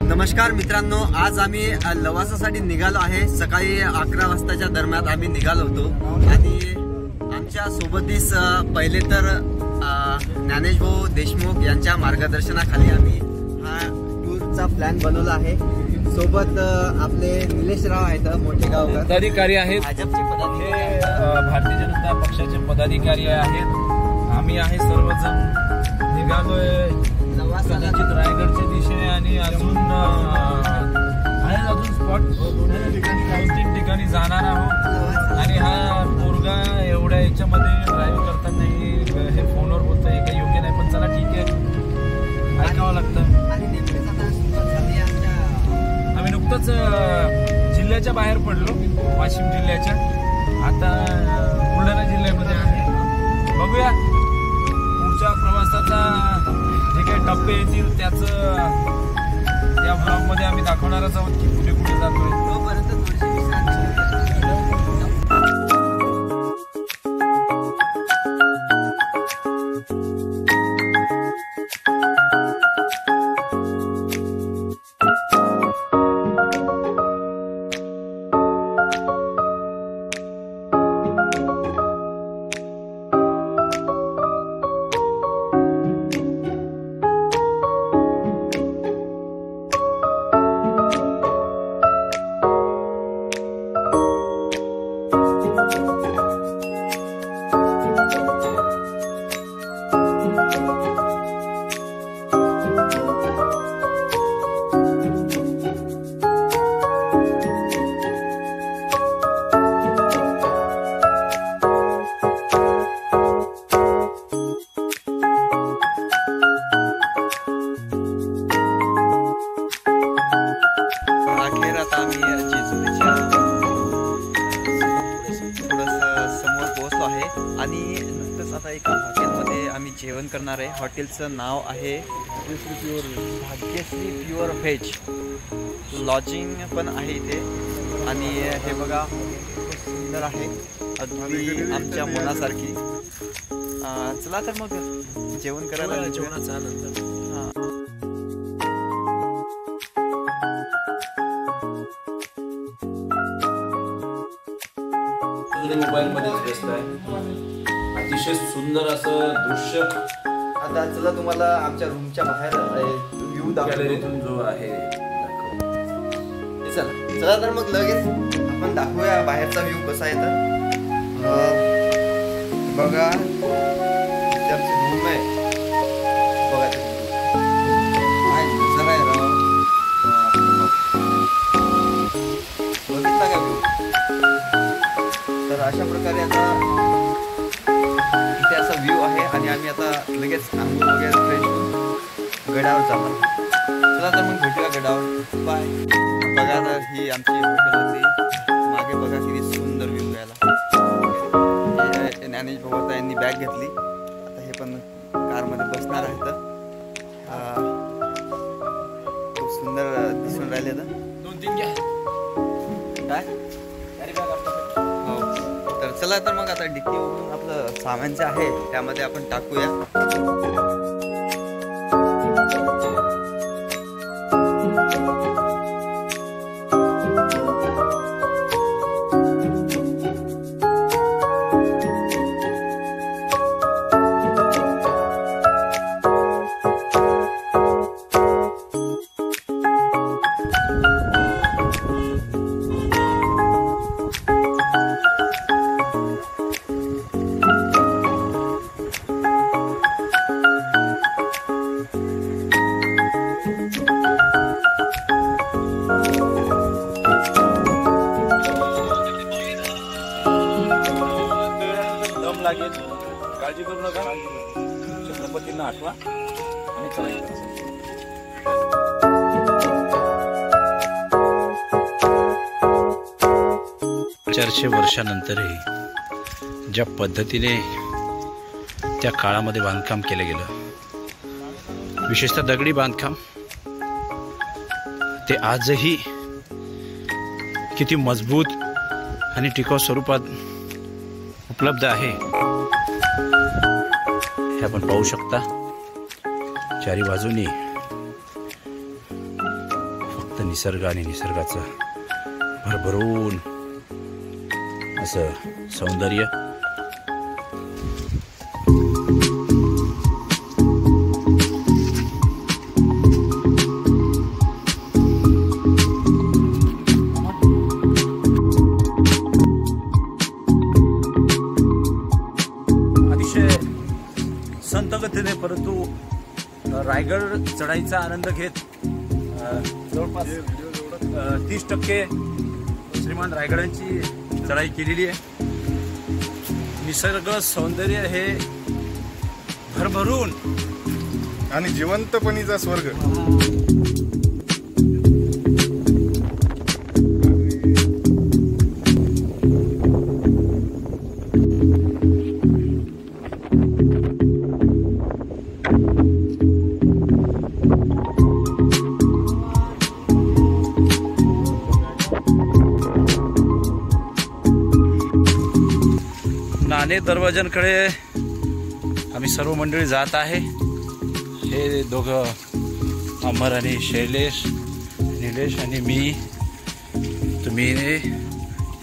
नमस्कार मित्रांनो, आज आम्ही लवासासाठी निघालो आहे। सकाळी 11 वाजताच्या दरम्यान आम्ही निघालो होतो आणि आमच्या सोबतीस पहिले तर ज्ञानेशभाऊ देशमुख यांच्या मार्गदर्शनाखाली आम्ही हा टूरचा प्लॅन बनवला आहे। सोबत आपले निलेश राव आहेत, मोठे गावकर पदाधिकारी आहेत, भाजपचे पदाधिकारी, भारतीय जनता पक्षाचे पदाधिकारी आहेत। आम्ही आहे सर्वजण निघालोय कदाचित रायगडच्या दिशेने आणि अजून स्पॉट 2-3 ठिकाणी जाणार आहोत। आणि हा पोरगा एवढ्या याच्यामध्ये ड्राईव्ह करताना हे फोनवर बोलतोय काही योग्य नाही, पण चला ठीक आहे, ऐकावं लागतं। आम्ही नुकतंच जिल्ह्याच्या बाहेर पडलो, वाशिम जिल्ह्याच्या, आता बुलढाणा जिल्ह्यामध्ये आहे। बघूया पुढच्या प्रवासाचा जे काही टप्पे येतील त्याचं या ब्लॉगमध्ये आम्ही दाखवणारच आहोत की कुठे कुठे जातोय। तोपर्यंत थोडीशी विश्रांती आणि नुकतंच आता एका हॉटेलमध्ये आम्ही जेवण करणार आहे। हॉटेलचं नाव आहे भाग्यश्री प्युअर व्हेज। लॉजिंग पण आहे इथे आणि हे बघा खूप सुंदर आहे, अगदी आमच्या मनासारखी। चला तर मग जेवण करायला, जेवणाचा आनंद। मोबाईलमध्येच व्यस्त आहे, अतिशय सुंदर असं दृश्य। आता चला तुम्हाला आमच्या रूमच्या बाहेर व्ह्यू गॅलरीतून जो आहे चला तर मग लगेच आपण दाखवूया बाहेरचा व्ह्यू कसा आहे। तर बघा आमची रूम आहे, बघा नजारा आहे राव, बघितला का व्ह्यू? तर अशा प्रकारे आता इथे असा व्ह्यू आहे आणि आम्ही आता लगेच आंघोळ वगैरे फ्रेश होऊन गडावर जाणार। चला तर मग भेटूया गडावर, बाय। बघा आता ही आमची हॉटेल होती, मागे बघा किती सुंदर व्ह्यू घ्यायला। ज्ञानेश भाऊ आता यांनी बॅग घेतली, आता हे पण कारमध्ये बसणार आहेत। खूप सुंदर दिसून राहिले तर 2-3 घ्या काय। तर चला तर मग आता डिक्कीवरून आपलं सामान जे आहे त्यामध्ये आपण टाकूया। लागेल, काळजी करू नका, छत्रपतींना आठवा आणि चला। 400 वर्षानंतरही ज्या पद्धतीने त्या काळामध्ये बांधकाम केलं गेलं, विशेषतः दगडी बांधकाम, ते आजही किती मजबूत आणि टिकाऊ स्वरूपात उपलब्ध आहे हे आपण पाहू शकता। चारी बाजूनी तर निसर्ग आणि निसर्गाचं भरभरून असं सौंदर्य. अतिशय संत गतीने परंतु रायगड चढाईचा आनंद घेत जवळपास 30% श्रीमान रायगडांची चढाई केलेली आहे. निसर्ग सौंदर्य हे भरभरून आणि जिवंतपणीचा स्वर्ग. नाणे दरवाजांकडे आम्ही सर्व मंडळी जात आहे. हे दोघं अमर आणि शैलेश, निलेश आणि मी. तुम्ही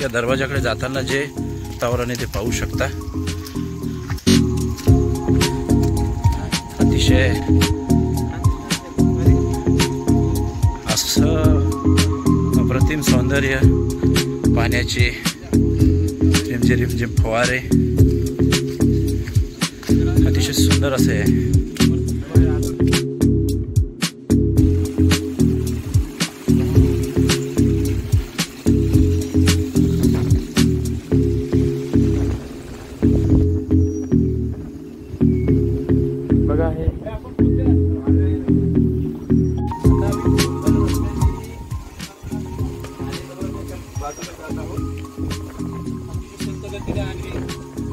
या दरवाजाकडे जाताना जे वातावरण आहे ते पाहू शकता. अतिशय असं अप्रतिम सौंदर्य, पाण्याचे रिमझिम फवारे, अतिशय सुंदर असे आहे. बघा हे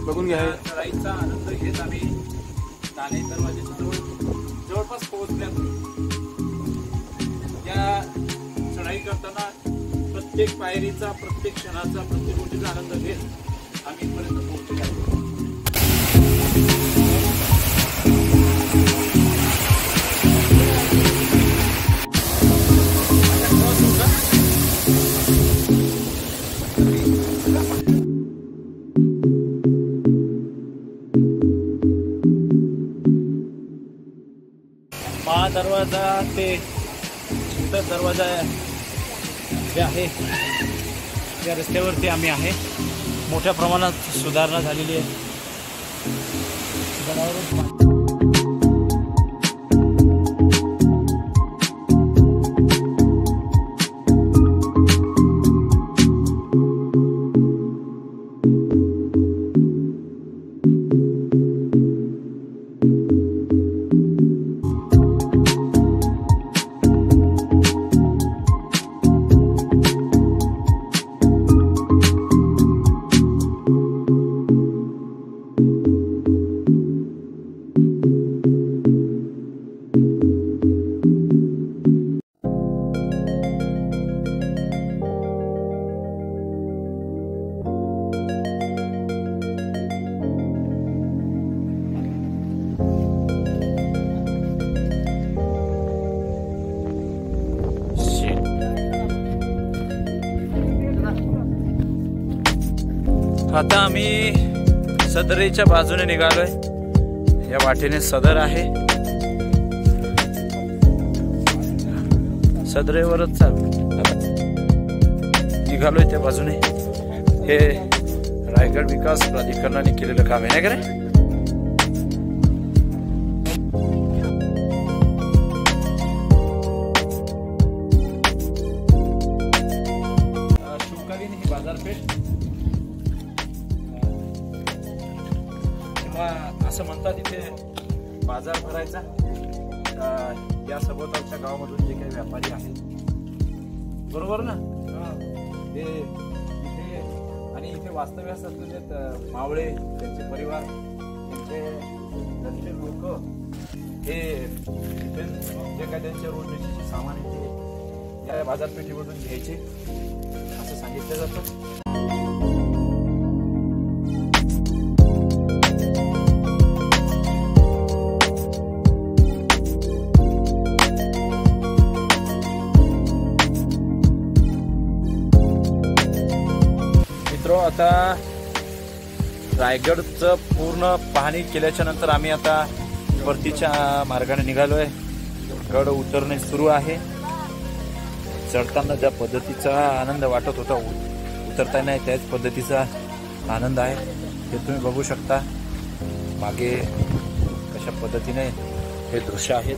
बघून घ्या. चढाईचा आनंद घेत आम्ही नाणे दरवाजाच्या जवळपास पोहोचल्या. या चढाई करताना प्रत्येक पायरीचा, प्रत्येक क्षणाचा, प्रत्येक गोष्टीचा आनंद घेत आम्ही इथपर्यंत पोहोचले आहे. महादरवाजा ते उत्तर दरवाजा जे आहे या रस्त्यावरती आम्ही आहे. मोठ्या प्रमाणात सुधारणा झालेली आहे. आता आम्ही सदरेच्या बाजूने निघालोय. या वाटेने सदर आहे. सदरेवरच निघालोय त्या बाजूने. हे रायगड विकास प्राधिकरणाने केलेलं काम आहे नाही का रे? शुभकालीन ही बाजारपेठ असं म्हणतात इथे बाजार भरायचा. या सभोवतालच्या गावामधून जे काही व्यापारी आहेत, बरोबर ना, ते इथे आणि इथे वास्तव्यास असलेले मावळे, त्यांचे परिवार, त्यांचे घरचे लोक हे इथे जे काही त्यांचे रोजचे सामान आहे ते या बाजारपेठेमधून घ्यायचे असं सांगितलं जातं. आता रायगडचं पूर्ण पाहणी केल्याच्या नंतर आम्ही आता परतीच्या मार्गाने निघालोय. गड उतरणे सुरू आहे. चढताना ज्या पद्धतीचा आनंद वाटत होता, उतरताना त्याच पद्धतीचा आनंद आहे. हे तुम्ही बघू शकता मागे कशा पद्धतीने हे दृश्य आहेत.